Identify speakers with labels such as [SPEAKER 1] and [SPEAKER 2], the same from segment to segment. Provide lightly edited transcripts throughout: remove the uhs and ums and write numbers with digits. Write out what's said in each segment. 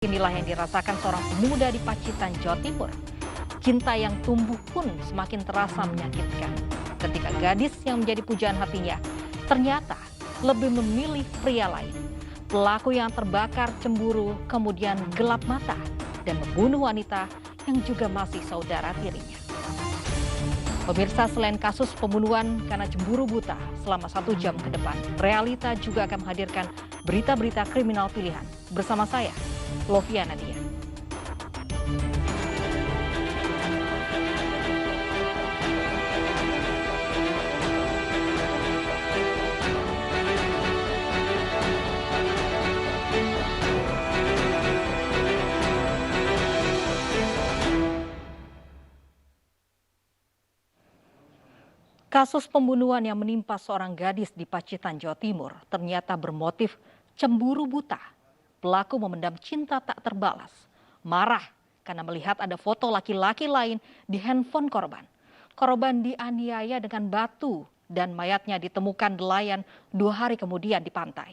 [SPEAKER 1] Inilah yang dirasakan seorang pemuda di Pacitan, Jawa Timur. Cinta yang tumbuh pun semakin terasa menyakitkan. Ketika gadis yang menjadi pujaan hatinya ternyata lebih memilih pria lain. Pelaku yang terbakar cemburu kemudian gelap mata dan membunuh wanita yang juga masih saudara tirinya. Pemirsa, selain kasus pembunuhan karena cemburu buta selama 1 jam ke depan, Realita juga akan menghadirkan berita-berita kriminal pilihan. Bersama saya, Lovia Nadia. Kasus pembunuhan yang menimpa seorang gadis di Pacitan, Jawa Timur ternyata bermotif cemburu buta. Pelaku memendam cinta tak terbalas. Marah karena melihat ada foto laki-laki lain di handphone korban. Korban dianiaya dengan batu dan mayatnya ditemukan nelayan 2 hari kemudian di pantai.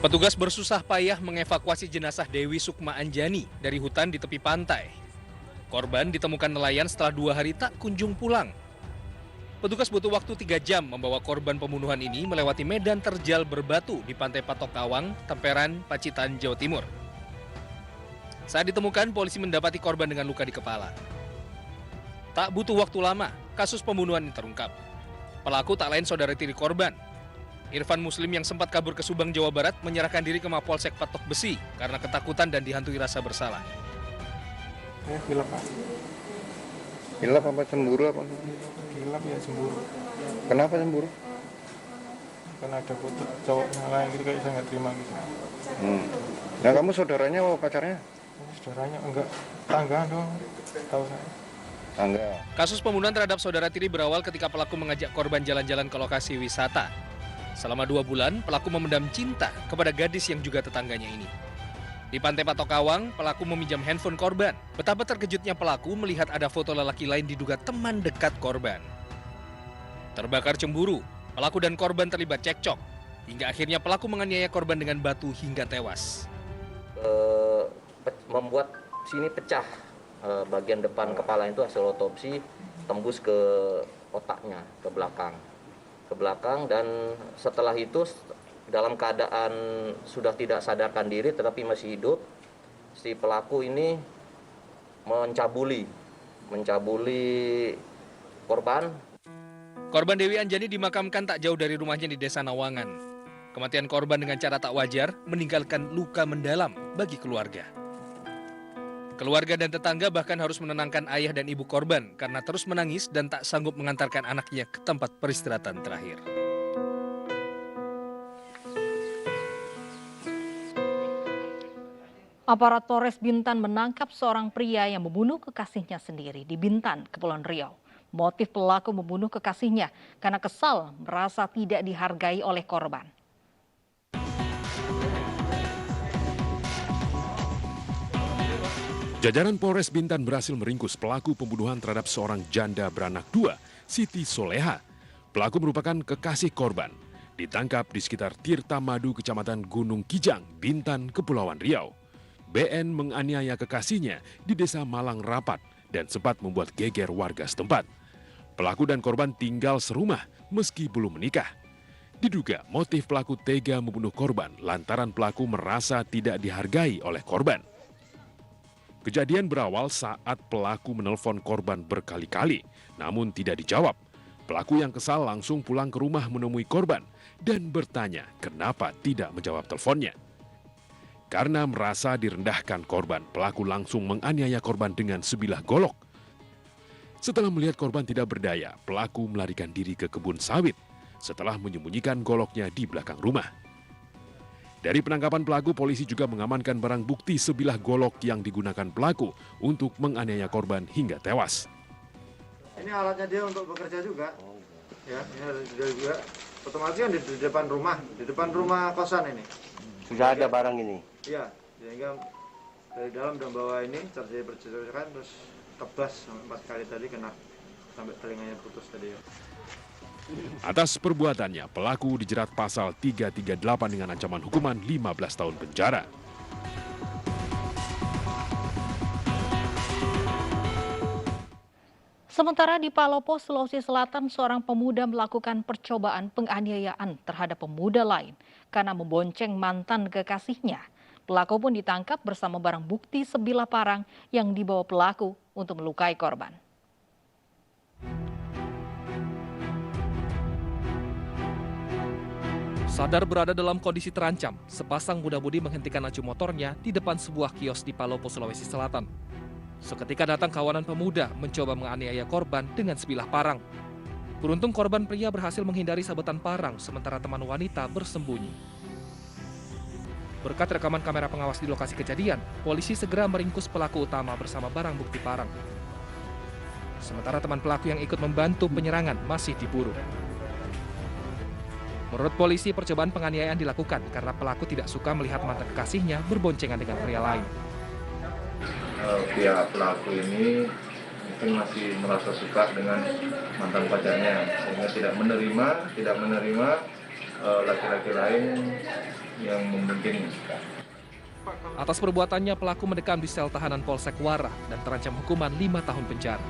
[SPEAKER 2] Petugas bersusah payah mengevakuasi jenazah Dewi Sukma Anjani dari hutan di tepi pantai. Korban ditemukan nelayan setelah 2 hari tak kunjung pulang. Petugas butuh waktu 3 jam membawa korban pembunuhan ini melewati medan terjal berbatu di Pantai Patok Kawang, Temperan, Pacitan, Jawa Timur. Saat ditemukan, polisi mendapati korban dengan luka di kepala. Tak butuh waktu lama, kasus pembunuhan ini terungkap. Pelaku tak lain saudara tiri korban. Irfan Muslim yang sempat kabur ke Subang, Jawa Barat menyerahkan diri ke Mapolsek Patok Besi karena ketakutan dan dihantui rasa bersalah.
[SPEAKER 3] Hilap, Pak.
[SPEAKER 4] Hilap apa cemburu apa?
[SPEAKER 3] Hilap ya, cemburu.
[SPEAKER 4] Kenapa cemburu?
[SPEAKER 3] Karena ada foto cowok yang lain gitu, kayak saya nggak terima gitu.
[SPEAKER 4] Nah, kamu saudaranya atau pacarnya?
[SPEAKER 3] Saudaranya enggak, tangga dong, tahu saya.
[SPEAKER 4] Tangga.
[SPEAKER 2] Kasus pembunuhan terhadap saudara tiri berawal ketika pelaku mengajak korban jalan-jalan ke lokasi wisata. Selama 2 bulan, pelaku memendam cinta kepada gadis yang juga tetangganya ini. Di Pantai Patok Kawang, pelaku meminjam handphone korban. Betapa terkejutnya pelaku melihat ada foto lelaki lain diduga teman dekat korban. Terbakar cemburu, pelaku dan korban terlibat cekcok. Hingga akhirnya pelaku menganiaya korban dengan batu hingga tewas.
[SPEAKER 5] Membuat sini pecah, bagian depan kepala itu hasil otopsi tembus ke otaknya, ke belakang, dan setelah itu dalam keadaan sudah tidak sadarkan diri tetapi masih hidup, si pelaku ini mencabuli korban.
[SPEAKER 2] Korban Dewi Anjani dimakamkan tak jauh dari rumahnya di Desa Nawangan. Kematian korban dengan cara tak wajar meninggalkan luka mendalam bagi keluarga. Keluarga dan tetangga bahkan harus menenangkan ayah dan ibu korban karena terus menangis dan tak sanggup mengantarkan anaknya ke tempat peristirahatan terakhir.
[SPEAKER 1] Aparat Polres Bintan menangkap seorang pria yang membunuh kekasihnya sendiri di Bintan, Kepulauan Riau. Motif pelaku membunuh kekasihnya karena kesal merasa tidak dihargai oleh korban.
[SPEAKER 6] Jajaran Polres Bintan berhasil meringkus pelaku pembunuhan terhadap seorang janda beranak 2, Siti Soleha. Pelaku merupakan kekasih korban. Ditangkap di sekitar Tirta Madu, Kecamatan Gunung Kijang, Bintan, Kepulauan Riau. BN menganiaya kekasihnya di Desa Malang Rapat dan sempat membuat geger warga setempat. Pelaku dan korban tinggal serumah meski belum menikah. Diduga motif pelaku tega membunuh korban lantaran pelaku merasa tidak dihargai oleh korban. Kejadian berawal saat pelaku menelpon korban berkali-kali, namun tidak dijawab. Pelaku yang kesal langsung pulang ke rumah menemui korban dan bertanya kenapa tidak menjawab teleponnya. Karena merasa direndahkan korban, pelaku langsung menganiaya korban dengan sebilah golok. Setelah melihat korban tidak berdaya, pelaku melarikan diri ke kebun sawit setelah menyembunyikan goloknya di belakang rumah. Dari penangkapan pelaku, polisi juga mengamankan barang bukti sebilah golok yang digunakan pelaku untuk menganiaya korban hingga tewas.
[SPEAKER 7] Ini alatnya dia untuk bekerja juga. Ya, ini ada juga. Otomatis kan di depan rumah kosan ini.
[SPEAKER 4] Sudah ada barang ini?
[SPEAKER 7] Iya, sehingga dari dalam dan bawah ini terjadi percetakan terus tebas 4 kali tadi kena sampai telinganya putus tadi ya.
[SPEAKER 6] Atas perbuatannya, pelaku dijerat pasal 338 dengan ancaman hukuman 15 tahun penjara.
[SPEAKER 1] Sementara di Palopo, Sulawesi Selatan, seorang pemuda melakukan percobaan penganiayaan terhadap pemuda lain karena membonceng mantan kekasihnya. Pelaku pun ditangkap bersama barang bukti sebilah parang yang dibawa pelaku untuk melukai korban.
[SPEAKER 2] Sadar berada dalam kondisi terancam, sepasang muda-mudi menghentikan laju motornya di depan sebuah kios di Palopo, Sulawesi Selatan. Seketika datang kawanan pemuda mencoba menganiaya korban dengan sebilah parang. Beruntung korban pria berhasil menghindari sabetan parang, sementara teman wanita bersembunyi. Berkat rekaman kamera pengawas di lokasi kejadian, polisi segera meringkus pelaku utama bersama barang bukti parang. Sementara teman pelaku yang ikut membantu penyerangan masih diburu. Menurut polisi, percobaan penganiayaan dilakukan karena pelaku tidak suka melihat mantan kekasihnya berboncengan dengan pria lain.
[SPEAKER 8] Pihak pelaku ini mungkin masih merasa suka dengan mantan pacarnya, sehingga tidak menerima laki-laki lain yang membenci.
[SPEAKER 2] Atas perbuatannya, pelaku mendekam di sel tahanan Polsek Wara dan terancam hukuman 5 tahun penjara.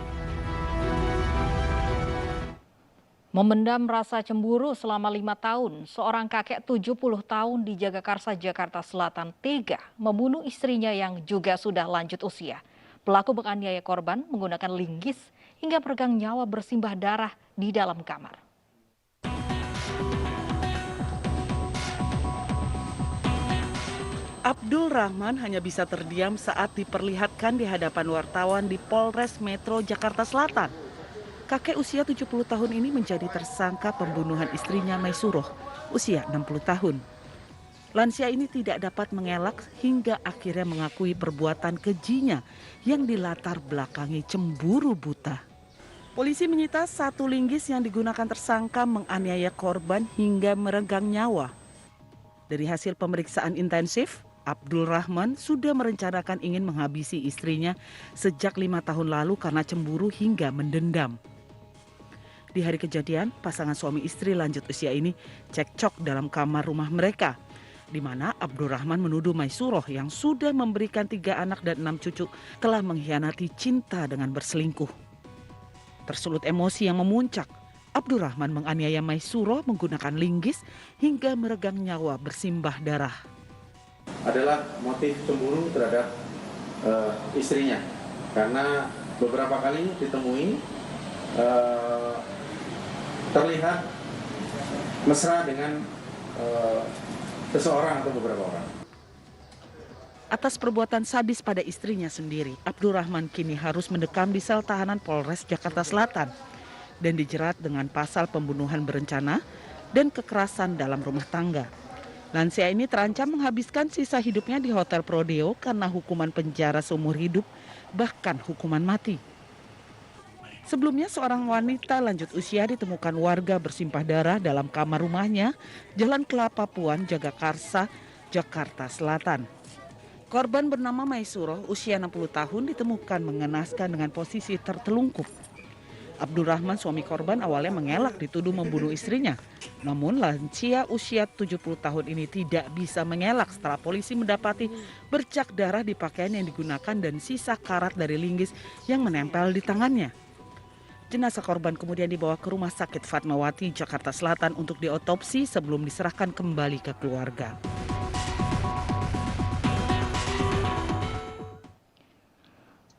[SPEAKER 1] Memendam rasa cemburu selama 5 tahun, seorang kakek 70 tahun di Jagakarsa, Jakarta Selatan tega membunuh istrinya yang juga sudah lanjut usia. Pelaku menganiaya korban menggunakan linggis hingga meregang nyawa bersimbah darah di dalam kamar.
[SPEAKER 9] Abdul Rahman hanya bisa terdiam saat diperlihatkan di hadapan wartawan di Polres Metro Jakarta Selatan. Kakek usia 70 tahun ini menjadi tersangka pembunuhan istrinya Maisuroh, usia 60 tahun. Lansia ini tidak dapat mengelak hingga akhirnya mengakui perbuatan kejinya yang dilatar belakangi cemburu buta. Polisi menyita 1 linggis yang digunakan tersangka menganiaya korban hingga meregang nyawa. Dari hasil pemeriksaan intensif, Abdul Rahman sudah merencanakan ingin menghabisi istrinya sejak 5 tahun lalu karena cemburu hingga mendendam. Di hari kejadian, pasangan suami istri lanjut usia ini cekcok dalam kamar rumah mereka, di mana Abdul Rahman menuduh Maisuroh yang sudah memberikan 3 anak dan 6 cucu telah mengkhianati cinta dengan berselingkuh. Tersulut emosi yang memuncak, Abdul Rahman menganiaya Maisuroh menggunakan linggis hingga meregang nyawa bersimbah darah.
[SPEAKER 10] Adalah motif cemburu terhadap istrinya, karena beberapa kali ditemui terlihat mesra dengan seseorang atau beberapa orang.
[SPEAKER 9] Atas perbuatan sadis pada istrinya sendiri, Abdul Rahman kini harus mendekam di sel tahanan Polres Jakarta Selatan dan dijerat dengan pasal pembunuhan berencana dan kekerasan dalam rumah tangga. Lansia ini terancam menghabiskan sisa hidupnya di Hotel Prodeo karena hukuman penjara seumur hidup, bahkan hukuman mati. Sebelumnya seorang wanita lanjut usia ditemukan warga bersimpah darah dalam kamar rumahnya, Jalan Kelapa Puan, Jagakarsa, Jakarta Selatan. Korban bernama Maisuroh, usia 60 tahun, ditemukan mengenaskan dengan posisi tertelungkup. Abdul Rahman, suami korban, awalnya mengelak dituduh membunuh istrinya. Namun lansia usia 70 tahun ini tidak bisa mengelak setelah polisi mendapati bercak darah di pakaian yang digunakan dan sisa karat dari linggis yang menempel di tangannya. Jenazah korban kemudian dibawa ke Rumah Sakit Fatmawati, Jakarta Selatan untuk diotopsi sebelum diserahkan kembali ke keluarga.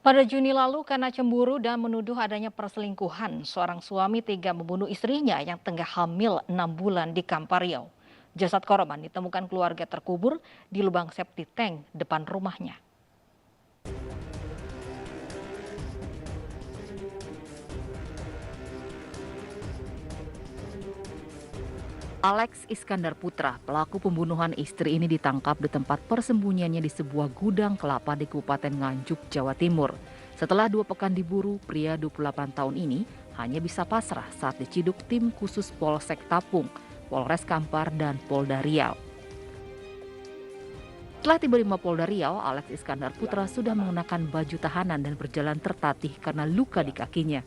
[SPEAKER 1] Pada Juni lalu, karena cemburu dan menuduh adanya perselingkuhan, seorang suami tega membunuh istrinya yang tengah hamil 6 bulan di Kampar Riau. Jasad korban ditemukan keluarga terkubur di lubang septic tank depan rumahnya. Alex Iskandar Putra, pelaku pembunuhan istri ini ditangkap di tempat persembunyiannya di sebuah gudang kelapa di Kabupaten Nganjuk, Jawa Timur. Setelah 2 pekan diburu, pria 28 tahun ini hanya bisa pasrah saat diciduk tim khusus Polsek Tapung, Polres Kampar, dan Polda Riau. Setelah tiba di Mapolda Riau, Alex Iskandar Putra sudah mengenakan baju tahanan dan berjalan tertatih karena luka di kakinya.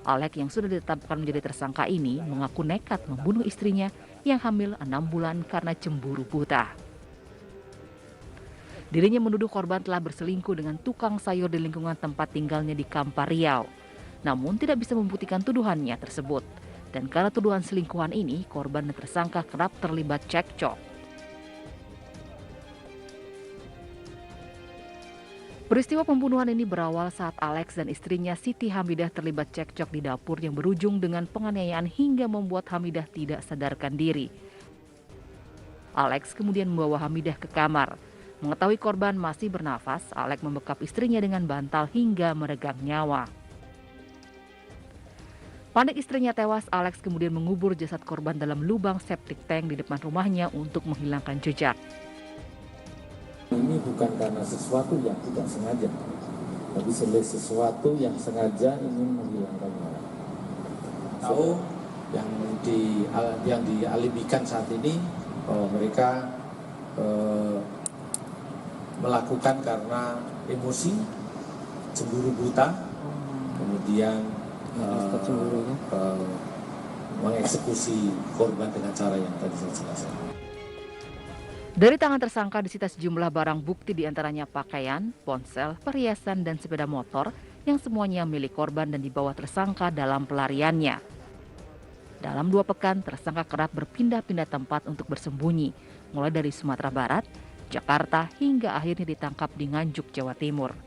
[SPEAKER 11] Alek yang sudah ditetapkan menjadi tersangka ini mengaku nekat membunuh istrinya yang hamil 6 bulan karena cemburu buta. Dirinya menuduh korban telah berselingkuh dengan tukang sayur di lingkungan tempat tinggalnya di Kampar, Riau. Namun tidak bisa membuktikan tuduhannya tersebut. Dan karena tuduhan selingkuhan ini, korban dan tersangka kerap terlibat cekcok. Peristiwa pembunuhan ini berawal saat Alex dan istrinya Siti Hamidah terlibat cekcok di dapur yang berujung dengan penganiayaan hingga membuat Hamidah tidak sadarkan diri. Alex kemudian membawa Hamidah ke kamar. Mengetahui korban masih bernafas, Alex membekap istrinya dengan bantal hingga meregang nyawa. Panik istrinya tewas, Alex kemudian mengubur jasad korban dalam lubang septic tank di depan rumahnya untuk menghilangkan jejak.
[SPEAKER 12] Ini bukan karena sesuatu yang tidak sengaja, tapi sesuatu yang sengaja ingin menghilangkan nyawa. Tahu yang dialibikan saat ini bahwa mereka melakukan karena emosi, cemburu buta, kemudian mengeksekusi korban dengan cara yang tadi saya jelaskan.
[SPEAKER 11] Dari tangan tersangka disita sejumlah barang bukti diantaranya pakaian, ponsel, perhiasan, dan sepeda motor yang semuanya milik korban dan dibawa tersangka dalam pelariannya. Dalam 2 pekan, tersangka kerap berpindah-pindah tempat untuk bersembunyi, mulai dari Sumatera Barat, Jakarta, hingga akhirnya ditangkap di Nganjuk, Jawa Timur.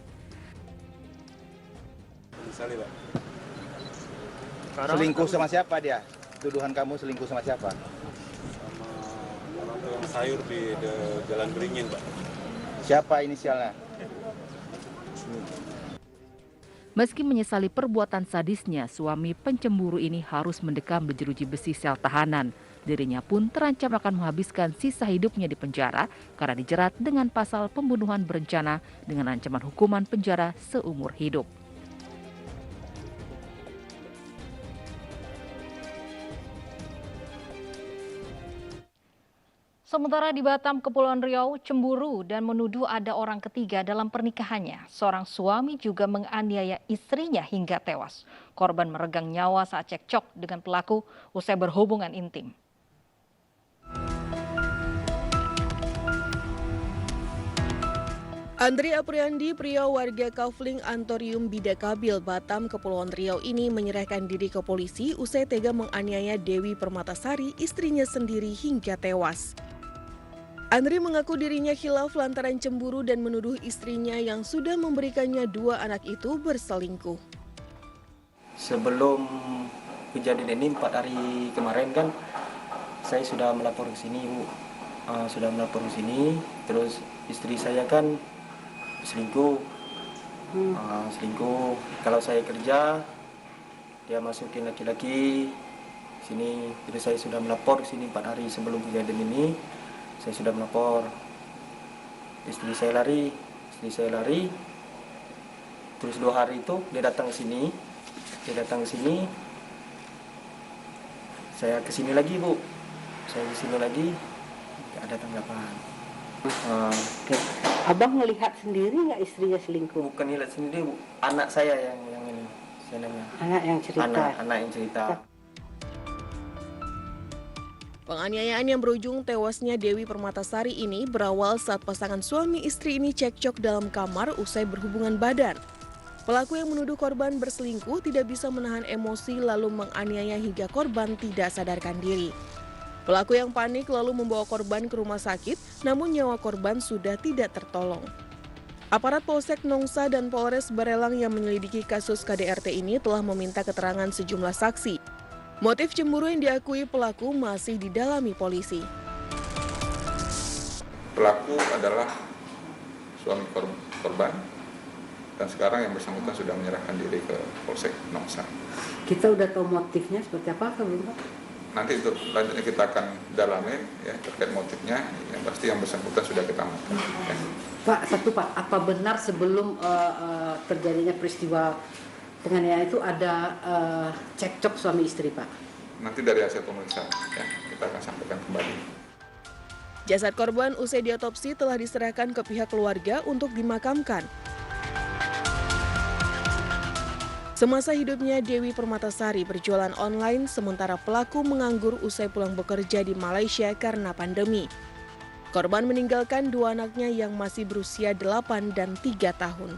[SPEAKER 13] Selingkuh sama siapa dia? Tuduhan kamu selingkuh sama siapa?
[SPEAKER 14] Yang sayur di Jalan Beringin, Pak.
[SPEAKER 13] Siapa inisialnya?
[SPEAKER 11] Meski menyesali perbuatan sadisnya, suami pencemburu ini harus mendekam di jeruji besi sel tahanan. Dirinya pun terancam akan menghabiskan sisa hidupnya di penjara karena dijerat dengan pasal pembunuhan berencana dengan ancaman hukuman penjara seumur hidup.
[SPEAKER 1] Sementara di Batam, Kepulauan Riau, cemburu dan menuduh ada orang ketiga dalam pernikahannya. Seorang suami juga menganiaya istrinya hingga tewas. Korban meregang nyawa saat cekcok dengan pelaku usai berhubungan intim.
[SPEAKER 15] Andri Apriandi, pria warga Kafling Antorium Bidakabil, Batam, Kepulauan Riau ini menyerahkan diri ke polisi usai tega menganiaya Dewi Permatasari, istrinya sendiri hingga tewas. Andri mengaku dirinya khilaf lantaran cemburu dan menuduh istrinya yang sudah memberikannya 2 anak itu berselingkuh.
[SPEAKER 16] Sebelum kejadian ini 4 hari kemarin kan saya sudah melapor ke sini, Bu. Terus istri saya kan selingkuh. Kalau saya kerja, dia masukin laki-laki sini. Jadi saya sudah melapor ke sini 4 hari sebelum kejadian ini. Saya sudah melapor. Istri saya lari. Terus 2 hari itu dia datang ke sini. Saya ke sini lagi, Bu. Nggak ada tanggapan.
[SPEAKER 17] Abang melihat sendiri nggak istrinya selingkuh?
[SPEAKER 16] Bukan lihat sendiri, Bu. Anak saya yang ini. Saya nanya.
[SPEAKER 17] Anak yang cerita.
[SPEAKER 16] Anak yang cerita.
[SPEAKER 15] Penganiayaan yang berujung tewasnya Dewi Permatasari ini berawal saat pasangan suami istri ini cekcok dalam kamar usai berhubungan badan. Pelaku yang menuduh korban berselingkuh tidak bisa menahan emosi lalu menganiaya hingga korban tidak sadarkan diri. Pelaku yang panik lalu membawa korban ke rumah sakit, namun nyawa korban sudah tidak tertolong. Aparat Polsek Nongsa dan Polres Barelang yang menyelidiki kasus KDRT ini telah meminta keterangan sejumlah saksi. Motif cemburu yang diakui pelaku masih didalami polisi.
[SPEAKER 18] Pelaku adalah suami korban dan sekarang yang bersangkutan sudah menyerahkan diri ke Polsek Nongsa.
[SPEAKER 17] Kita udah tahu motifnya seperti apa belum, Pak?
[SPEAKER 18] Nanti itu lanjutnya kita akan dalami ya terkait motifnya. Yang pasti yang bersangkutan sudah kita amankan. Ya.
[SPEAKER 17] Pak, apa benar sebelum terjadinya peristiwa penganiayaan itu ada cekcok suami istri, Pak?
[SPEAKER 18] Nanti dari hasil pemeriksaan ya kita akan sampaikan kembali.
[SPEAKER 15] Jasad korban usai diotopsi telah diserahkan ke pihak keluarga untuk dimakamkan. Semasa hidupnya, Dewi Permatasari berjualan online sementara pelaku menganggur usai pulang bekerja di Malaysia karena pandemi. Korban meninggalkan 2 anaknya yang masih berusia 8 dan 3 tahun.